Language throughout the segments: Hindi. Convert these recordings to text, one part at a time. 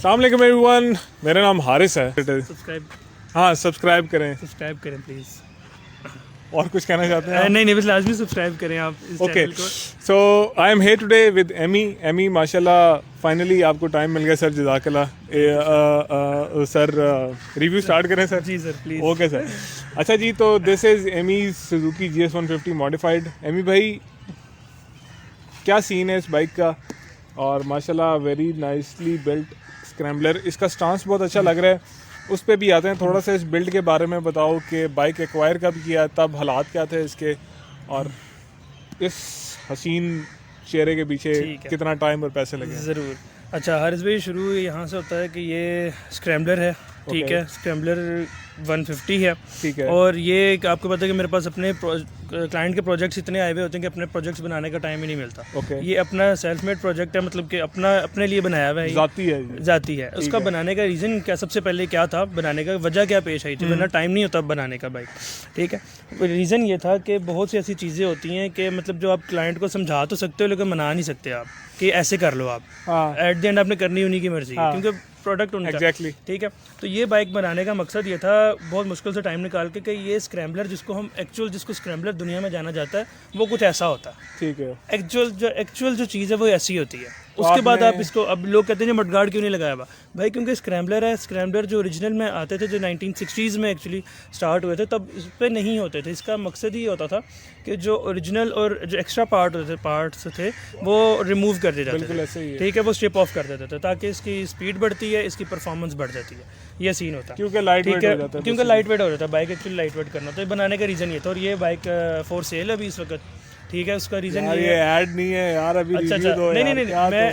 अस्सलाम वालेकुम एवरीवन, मेरा नाम हारिस है। सब्सक्राइब हाँ, सब्सक्राइब करें। प्लीज़। और कुछ कहना चाहते हैं? नहीं बस लाजमी सब्सक्राइब करें आप इस ओके, चैनल को। So I am here today with Amy माशाल्लाह फाइनली आपको टाइम मिल गया सर, जज़ाकल्लाह। सर रिव्यू स्टार्ट करें सर? जी सर प्लीज़। Okay sir. अच्छा जी, तो this is Amy Suzuki GS150 modified. Amy भाई, क्या सीन है इस बाइक का? और माशाल्लाह वेरी नाइसली बिल्ट स्क्रैम्बलर, इसका स्टांस बहुत अच्छा लग रहा है। उस पे भी आते हैं, थोड़ा सा इस बिल्ड के बारे में बताओ कि बाइक एक्वायर कब किया, तब हालात क्या थे इसके, और इस हसीन चेहरे के पीछे कितना टाइम और पैसे लगे? ज़रूर। अच्छा हारिस भाई, शुरू यहाँ से होता है कि ये स्क्रैम्बलर है, ठीक है। स्क्रैम्बलर 150 है, ठीक है। और ये आपको पता है कि मेरे पास अपने क्लाइंट के प्रोजेक्ट्स इतने आए हुए होते हैं कि अपने प्रोजेक्ट्स बनाने का टाइम ही नहीं मिलता। ये अपना सेल्फ मेड प्रोजेक्ट है, मतलब कि अपने लिए बनाया हुआ है, जाती है। उसका बनाने का रीज़न क्या, सबसे पहले क्या था बनाने का, वजह क्या पेश आई थी, वरना टाइम नहीं होता बनाने का बाइक, ठीक है। रीज़न ये था कि बहुत सी ऐसी चीज़ें होती हैं कि मतलब जो आप क्लाइंट को समझा तो सकते हो लेकिन मना नहीं सकते आप कि ऐसे कर लो आप। एट द एंड आपने करनी उन्हीं की मर्जी, क्योंकि प्रोडक्ट उनका, ठीक है। तो ये बाइक बनाने का मकसद ये था, बहुत मुश्किल से टाइम निकाल के, कि ये स्क्रैम्बलर जिसको स्क्रैम्बलर दुनिया में जाना जाता है वो कुछ ऐसा होता है, ठीक है। एक्चुअल जो चीज़ है वो ऐसी होती है। उसके बाद आप इसको, अब लोग कहते हैं मडगार्ड क्यों नहीं लगाया हुआ भाई, क्योंकि स्क्रैम्बलर है। स्क्रैम्बलर जो ओरिजिनल में आते थे, जो 1960s में एक्चुअली स्टार्ट हुए थे, तब इस पर नहीं होते थे। इसका मकसद ही होता था कि जो ओरिजिनल और जो एक्स्ट्रा पार्ट्स थे वो रिमूव कर दिए जाते थे, ठीक है, वो स्ट्रिप ऑफ कर देते थे ताकि इसकी स्पीड बढ़ती है, इसकी परफॉर्मेंस बढ़ जाती है। ये सीन होता है, क्योंकि लाइट वेट हो जाता है बाइक, एक्चुअली लाइट वेट करना, तो ये बनाने का रीज़न ये था। और ये बाइक फॉर सेल अभी इस वक्त, ठीक है। उसका रीज़न ये ऐड नहीं है यार, अभी अच्छा नहीं मैं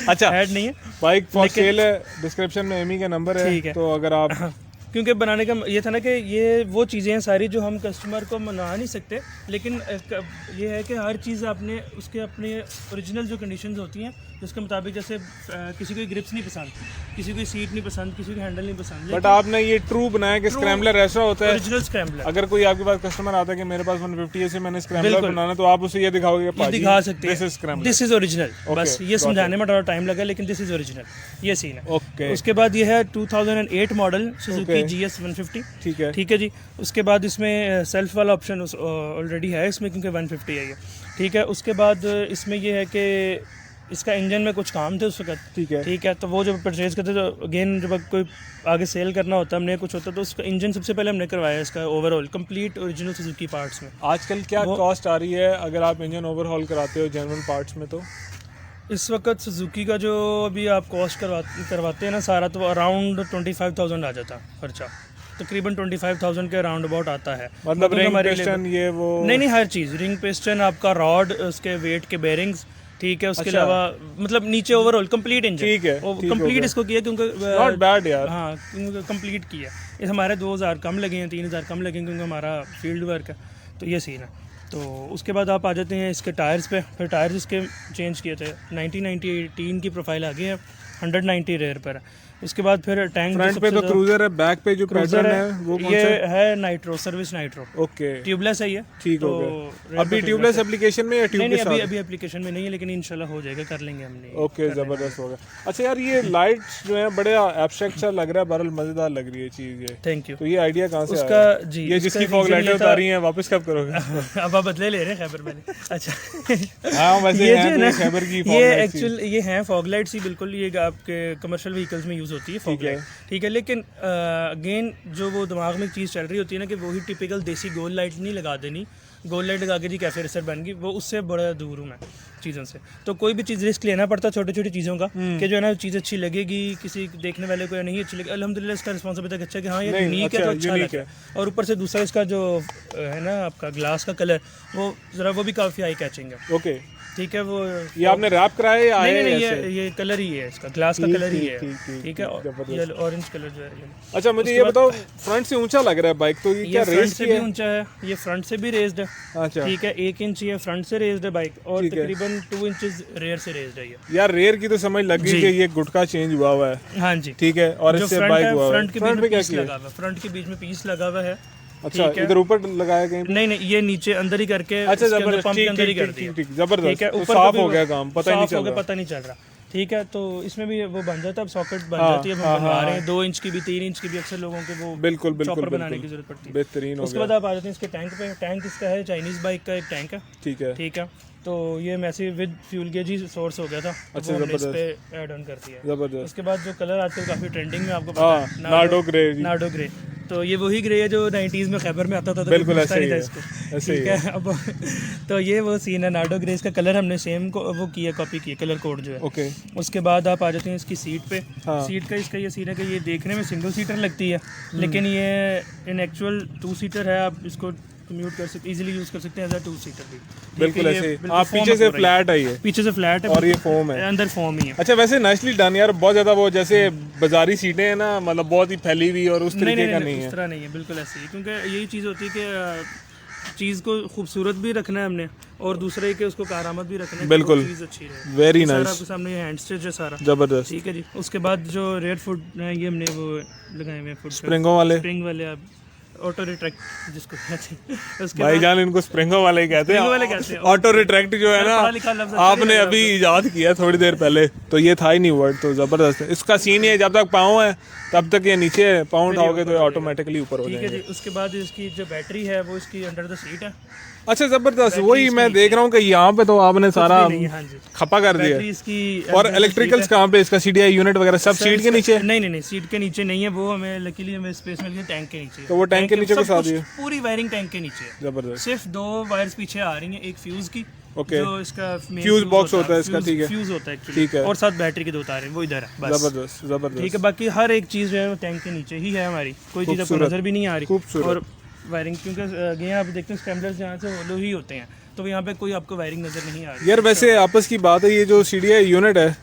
अच्छा ऐड नहीं है, बाइक फॉर सेल है, डिस्क्रिप्शन में एमी का नंबर है, ठीक है। तो अगर आप क्योंकि बनाने का ये था ना कि ये वो चीज़ें हैं सारी जो हम कस्टमर को मना नहीं सकते, लेकिन ये है कि हर चीज़ आपने उसके अपने ओरिजिनल जो कंडीशंस होती हैं उसके मुताबिक, जैसे किसी को ग्रिप्स नहीं पसंद, किसी को सीट नहीं पसंद, किसी को हैंडल नहीं पसंद, बट आपने ये ट्रू बनाया कि स्क्रैम्बलर ऐसा होता है, ओरिजिनल स्क्रैम्बलर। अगर कोई आपके पास कस्टमर आता है कि मेरे पास 150 से मैंने स्क्रैम्बलर बनाना, तो आप उसे ये दिखाओगे, दिखा सकते हैं दिस इज ओरिजिनल। बस ये समझाने में थोड़ा टाइम लगा, लेकिन दिस इज ओरिजिनल, ये सीन है। ओके, उसके बाद ये है 2008 मॉडल सुजुकी GS150, ठीक है जी। उसके बाद इसमें सेल्फ वाला ऑप्शन ऑलरेडी है इसमें, क्योंकि 150 है ये, ठीक है। उसके बाद इसमें ये है कि इसका इंजन में कुछ काम थे उस वक्त, ठीक है। तो वो जब परचेज़ करते तो अगेन जब कोई आगे सेल करना होता हमने कुछ होता, तो उसका इंजन सबसे पहले हमने करवाया इसका overall complete original Suzuki parts में। आजकल क्या कॉस्ट आ रही है अगर आप इंजन ओवरहॉल कराते हो जनरल पार्ट्स में? तो इस वक्त सुजुकी का जो अभी आप कॉस्ट करवाते हैं ना सारा, तो अराउंड 25,000 आ जाता खर्चा, तकरीबन 25,000 के राउंड अबाउट आता है। मतलब रिंग पिस्टन ये वो नहीं हर चीज़, रिंग पिस्टन, आपका रॉड, उसके वेट के बेरिंग्स, ठीक है। उसके अलावा मतलब नीचे ओवरऑल कंप्लीट इंजन, ठीक है, कंप्लीट इसको किया, क्योंकि नॉट बैड यार, हाँ कंप्लीट किया। इस हमारे 2,000 कम लगे हैं, 3,000 कम लगे हैं, क्योंकि हमारा फील्ड वर्क है, तो ये सीन है। तो उसके बाद आप आ जाते हैं इसके टायर्स पे। फिर टायर्स इसके चेंज किए थे, 1918 की प्रोफाइल आ गई है, 190 रेयर पर है। उसके बाद फिर टैंक फ्रंट पे तो क्रूजर है, बैक पे जो पैटर्न है वो कौन सा है? Nitro, service nitro, okay. Tubeless है ये, ठीक हो गया। अभी ट्यूबलेस एप्लीकेशन में या ट्यूब के साथ? अभी एप्लीकेशन में नहीं है, लेकिन इंशाल्लाह हो जाएगा, कर लेंगे हमने। ओके, जबरदस्त हो गया। अच्छा यार, ये लाइट्स जो है बड़े एब्स्ट्रैक्ट सा लग रहा है, बहरहाल मजेदार लग रही है चीज ये। Thank you. तो ये आइडिया कहां से उसका आया? जी, ये जिसकी फॉग लाइटें उतार रही हैं, वापस कब करोगे? अब आप बदले ले रहे हैं खैबर में। अच्छा हां, वैसे ये है तो खैबर की फॉग लाइट, ये एक्चुअल ये हैं फॉग लाइट्स ही, बिल्कुल। ये आपके कमर्शियल व्हीकल्स में यूज होती है फॉग लाइट, ठीक है। लेकिन अगेन जो वो दिमाग में चीज़ चल रही होती है ना कि वही टिपिकल देसी गोल लाइट नहीं लगा देनी, गोल लाइट लगा के जी कैफे रेसर बन गई, वो उससे बड़ा दूर हूँ मैं चीज़ों से। तो कोई भी चीज़ रिस्क लेना पड़ता है छोटी छोटी चीज़ों का, कि जो है ना चीज़ अच्छी लगेगी किसी देखने वाले को या नहीं अच्छी लगेगी। अल्हम्दुलिल्लाह इसका रिस्पॉन्स अभी तक अच्छा है कि हाँ ये यूनिक है, तो अच्छा लगा। और ऊपर से दूसरा इसका जो है ना आपका ग्लास का कलर, वो ज़रा वो भी काफ़ी आई कैचिंग है, ओके, ठीक है। वो ये आपने रैप कराया या नहीं? ये कलर ही है इसका, ग्लास का कलर ही है, ठीक है, ये ऑरेंज कलर जो है। अच्छा मुझे ये बताओ, फ्रंट से ऊंचा लग रहा है बाइक, तो ये क्या रेस्ड से भी ऊंचा है? ये फ्रंट से भी रेस्ड है, अच्छा, ठीक है। 1 इंच ये फ्रंट से रेस्ड है बाइक, और तकरीबन 2 इंचेस रेयर से रेस्ड है ये। यार रेयर की तो समझ लग गई कि ये गुटका चेंज हुआ हुआ है, हाँ जी, ठीक है। और इससे बाइक हुआ है, फ्रंट के बीच में पीस लगा हुआ है, फ्रंट के बीच में पीस लगा हुआ है, अच्छा। इधर ऊपर लगाया कहीं? नहीं, ये नीचे अंदर ही करके, अच्छा, पंप के अंदर ही कर दिया, जबरदस्त, साफ हो गया काम, पता ही नहीं चल रहा, ठीक है, तो इसमें भी वो बन जाता है, अब सॉकेट बन जाती है, हम बनवा रहे हैं 2 इंच की भी 3 इंच की भी, अक्सर लोगों के वो बिल्कुल चॉपर बनाने की जरूरत पड़ती है। बेहतरीन हो उसके बाद आप आ जाते हैं इसके टैंक पे। टैंक इसका है चाइनीज़ बाइक का एक टैंक है, ठीक है। तो ये massive with fuel gauge he source हो गया था, अच्छा, वो इस पे ऐड ऑन कर दिया। जबरदस्त। उसके बाद जो कलर आजकल काफ़ी ट्रेंडिंग में आपको पता है, नार्डो ग्रे। तो ये वही ग्रे है जो 90s में खैबर में आता था, तो बिल्कुल ऐसे ही था इसको, ठीक है। अब तो ये वो सीन है नार्डो ग्रे, इसका कलर हमने सेम को वो किया, कॉपी किया कलर कोड जो है। ओके। उसके बाद आप आ जाते हैं इसकी सीट पे। सीट का इसका ये सीन है कि ये देखने में सिंगल सीटर लगती है, लेकिन ये इन एक्चुअल 2 सीटर है। आप इसको कम्यूट कर सकते, इजीली यूज कर सकते हैं एज अ 2 सीटर भी। बिल्कुल ऐसे। आप पीछे से फ्लैट है ये, पीछे से फ्लैट है और ये फोम है, अंदर फोम ही है। अच्छा, वैसे नेचुरली डन यार, बहुत ज्यादा वो जैसे बाजारी सीटें हैं ना, मतलब बहुत ही फैली हुई और उस तरीके का नहीं है। इस तरह नहीं है, बिल्कुल ऐसे ही, क्योंकि यही चीज़ होती है कि चीज़ को खूबसूरत भी रखना है हमने, और दूसरे ही के उसको कारामद भी रखना है, बिल्कुल चीज़ अच्छी रहे। Very nice. आपके सामने हैंड स्टिच है सारा, जबरदस्त, ठीक है जी। उसके बाद जो रेड फुट है ये हमने वो लगाए हुए फुट स्प्रिंगों वाले आप ऑटो रिट्रैक्ट जिसको कहते हैं, उसके भाईजान इनको स्प्रिंगों वाले ही कहते हैं। ऑटो रिट्रैक्ट जो है ना, आपने अभी इजाद किया थोड़ी देर पहले, तो ये था ही नहीं वर्ड, तो जबरदस्त है। इसका सीन है जब तक पाँव है तब तक ये नीचे पाँव उठाओगे तो ऑटोमेटिकली ऊपर हो जाएगा, ठीक है जी। उसके बाद इसकी जो बैटरी है वो इसकी अंडर द सीट है। अच्छा, जबरदस्त। वही मैं देख रहा हूँ कि यहाँ पे तो आपने सारा खपा कर दिया। इसकी और इलेक्ट्रिकल्स कहाँ पे, इसका सीडीआई यूनिट वगैरह सब सीट के नीचे? नहीं, सीट के नीचे नहीं है, वो हमें लकीली हमें स्पेस मिल गई टैंक के नीचे, तो वो टैंक के नीचे के साथ ही पूरी वायरिंग टैंक के नीचे है। जबरदस्त। सिर्फ 2 वायर्स पीछे आ रही हैं, एक फ्यूज की, जो इसका फ्यूज बॉक्स होता है इसका, ठीक है, फ्यूज होता है ठीक है, और साथ बैटरी के 2 तार हैं, वो इधर है बस। जबरदस्त, ठीक है। बाकी हर एक चीज़ जो है वो टैंक के नीचे ही है हमारी, कोई चीज़ आपको नजर भी नहीं आ रही। और वायरिंग, क्योंकि अगेन आप देखते हैं स्क्रैम्बलर्स यहाँ से होलो ही होते हैं, तो यहाँ पे कोई आपको वायरिंग नजर नहीं आ रही यार। वैसे आपस की बात है, ये जो सीडीआई यूनिट है,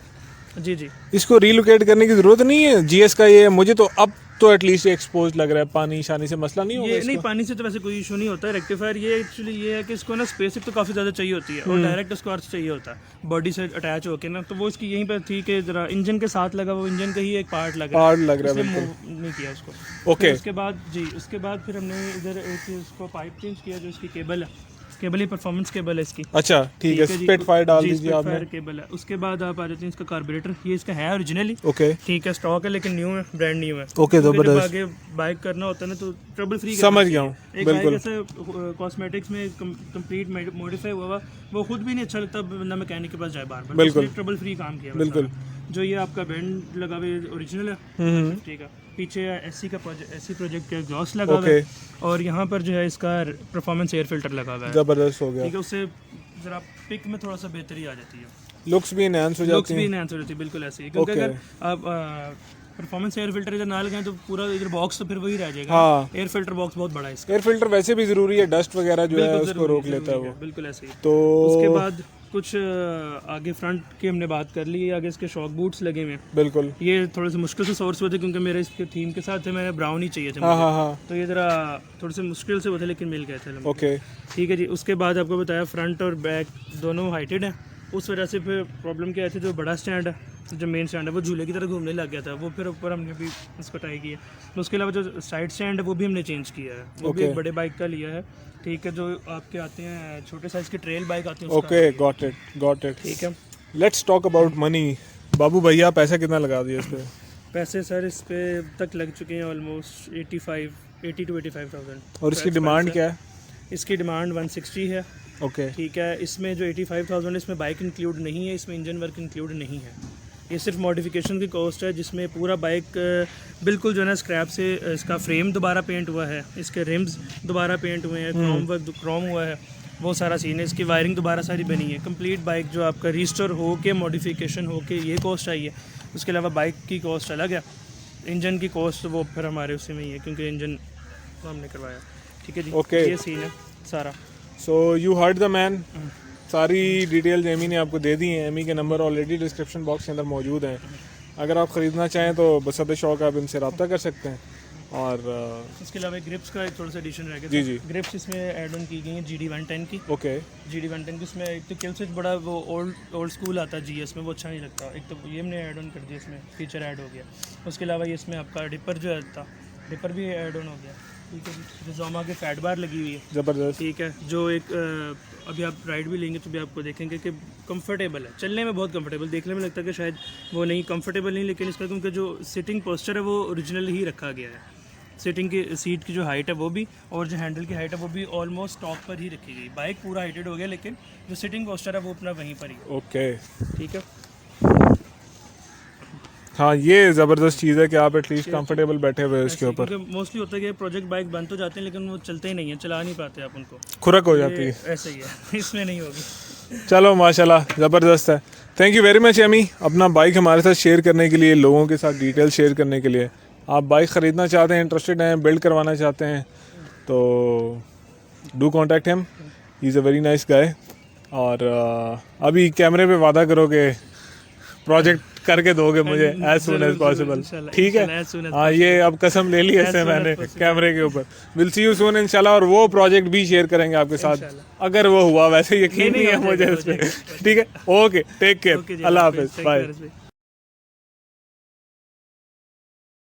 जी, इसको रीलोकेट करने की जरूरत नहीं है जीएस का? ये मुझे तो अब तो एटलीस्ट एक्सपोज लग रहा है, पानी शानी से मसला नहीं होगा? नहीं, पानी से तो वैसे कोई इशू नहीं होता है। रेक्टिफायर ये एक्चुअली ये है कि इसको ना स्पेस तो काफ़ी ज़्यादा चाहिए होती है, और डायरेक्ट उसको अर्थ चाहिए होता है बॉडी से अटैच होकर ना, तो वो इसकी यहीं पर थी कि जरा इंजन के साथ लगा, वो इंजन का ही एक पार्ट लग रहा है, नहीं किया उसको। ओके। उसके बाद फिर हमने इधर एक उसको पाइप चेंज किया, जो इसकी केबल है, केबल ही परफॉर्मेंस केबल है इसकी। अच्छा, ठीक है, स्पिटफायर डाल दीजिए आपने। केबल है। उसके बाद आप आ जाते हैं इसका कार्बोरेटर, ये इसका है ओरिजिनली, ओके, ठीक है, स्टॉक है लेकिन न्यू है, ब्रांड न्यू है। ओके, जबरदस्त। आगे बाइक करना होता है ना तो ट्रबल फ्री, समझ गया हूँ, बिल्कुल। ऐसे कॉस्मेटिक्स में कंप्लीट मॉडिफाई हुआ, वो खुद भी नहीं अच्छा लगता, बंदा मैकेनिक के पास जाए बार-बार, बिल्कुल ट्रबल फ्री काम किया, बिल्कुल। जो ये आपका बैंड लगा हुआ है ओरिजिनल है, ठीक है। पीछे एससी प्रोजेक्ट का एग्जॉस्ट लगा हुआ है, और यहाँ पर जो है इसका परफॉर्मेंस एयर फिल्टर लगा हुआ है, जबरदस्त हो गया, ठीक है। उससे जरा पिक में थोड़ा सा बेहतरी आ जाती है, लुक्स भी एनहांस हो जाती है, बिल्कुल ऐसे ही। क्योंकि अगर आप परफॉर्मेंस एयर फिल्टर इधर ना लगाएं तो पूरा इधर बॉक्स तो फिर वही रह जाएगा। एयर फिल्टर बॉक्स बहुत बड़ा है इसका। एयर फिल्टर वैसे भी जरूरी है, डस्ट वगैरह जो है उसको रोक लेता है वो, बिल्कुल ऐसे ही। तो उसके बाद कुछ आगे फ्रंट की हमने बात कर ली, आगे इसके शॉक बूट्स लगे हुए हैं, बिल्कुल। ये थोड़े से मुश्किल से सोर्स हुए थे, क्योंकि मेरे इसके थीम के साथ थे, मैंने ब्राउन ही चाहिए थे मुझे, तो ये ज़रा थोड़े से मुश्किल से हुए थे, लेकिन मिल गए थे, ओके, ठीक है जी। उसके बाद आपको बताया फ्रंट और बैक दोनों हाइटेड हैं, उस वजह से फिर प्रॉब्लम क्या थी, जो बड़ा स्टैंड है, जो मेन स्टैंड है, वो झूले की तरह घूमने लग गया था, वो फिर ऊपर हमने भी इसको टाई किया। तो उसके अलावा जो साइड स्टैंड है वो भी हमने चेंज किया है, वो भी एक बड़े बाइक का लिया है, ठीक है। जो आपके आते हैं छोटे साइज की ट्रेल बाइक आती है, ओके, गॉट इट, ठीक है। Let's talk about money. बाबू भैया पैसा कितना लगा दिया इस पे? पैसे सर इस पे तक लग चुके हैं ऑलमोस्ट 80 to 85,000। और इसकी डिमांड क्या है? इसकी डिमांड 160 है, ओके, ठीक है। इसमें जो 85,000 इसमें बाइक इंक्लूड नहीं है, इसमें इंजन वर्क इंक्लूड नहीं है, ये सिर्फ मॉडिफिकेशन की कॉस्ट है, जिसमें पूरा बाइक बिल्कुल जो है ना स्क्रैप से इसका फ्रेम दोबारा पेंट हुआ है, इसके रिम्स दोबारा पेंट हुए हैं, क्रोम हुआ है, वो सारा सीन है। इसकी वायरिंग दोबारा सारी बनी है, कंप्लीट बाइक जो आपका रिस्टोर हो के मॉडिफिकेशन हो के ये कॉस्ट आई है। उसके अलावा बाइक की कॉस्ट अलग है, इंजन की कॉस्ट वो फिर हमारे उसी में ही है, क्योंकि इंजन तो हमने करवाया, ठीक है जी, ओके। ये सीन है सारा। So you heard the man, सारी डिटेल्स एमी ने आपको दे दी हैं। एमी के नंबर ऑलरेडी डिस्क्रिप्शन बॉक्स के अंदर मौजूद हैं, अगर आप ख़रीदना चाहें तो बसत शौक आप इनसे रब्ता कर सकते हैं। और उसके अलावा ग्रिप्स का एक थोड़ा सा एडिशन रह गया, जी जी, ग्रिप्स इसमें ऐड ऑन की गई हैं GD110 की, ओके, GD110 की। उसमें एक तो किल स्विच बड़ा वो ओल्ड स्कूल आता है GS में, वो अच्छा नहीं लगता, एक तो ये हमने ऐड ऑन कर दिया, इसमें फीचर ऐड हो गया। उसके अलावा ये इसमें आपका डिपर जो है था, डिपर भी ऐड ऑन हो गया, ठीक है, रिजोमा के फैट बार लगी हुई है, ज़बरदस्त। ठीक है, जो एक अभी आप राइड भी लेंगे तो भी आपको देखेंगे कि कंफर्टेबल है, चलने में बहुत कंफर्टेबल, देखने में लगता है कि शायद वो नहीं कंफर्टेबल नहीं, लेकिन इसका क्योंकि जो सिटिंग पोस्चर है वो ओरिजिनल ही रखा गया है, सिटिंग की सीट की जो हाइट है वो भी, और जो हैंडल की हाइट है वो भी ऑलमोस्ट टॉप पर ही रखी गई। बाइक पूरा हाइटेड हो गया लेकिन जो सिटिंग पोस्चर है वो अपना वहीं पर ही। ओके, ठीक है, हाँ ये ज़बरदस्त चीज़ है कि आप एटलीस्ट कंफर्टेबल बैठे हुए उसके ऊपर। मोस्टली होता है कि प्रोजेक्ट बाइक बन तो जाते हैं लेकिन वो चलते ही नहीं है, चला नहीं पाते आप उनको, खुरक हो जाती है। ऐसे ही है, इसमें नहीं होगी। चलो माशाल्लाह ज़बरदस्त है। Thank you very much Amy, अपना बाइक हमारे साथ शेयर करने के लिए, लोगों के साथ डिटेल शेयर करने के लिए। आप बाइक ख़रीदना चाहते हैं, इंटरेस्टेड हैं, बिल्ड करवाना चाहते हैं तो do contact him, he is a very nice guy. और अभी कैमरे पे वादा करो कि प्रोजेक्ट करके दोगे मुझे एज सुन एज पॉसिबल, ठीक है? हाँ ये अब कसम ले ली ऐसे मैंने कैमरे के ऊपर। विल सी यू सून इंशाल्लाह, और वो प्रोजेक्ट भी शेयर करेंगे आपके साथ अगर वो हुआ, वैसे यकीन नहीं है मुझे उस पर। ठीक है, ओके, टेक केयर, अल्लाह हाफिज़, बाय।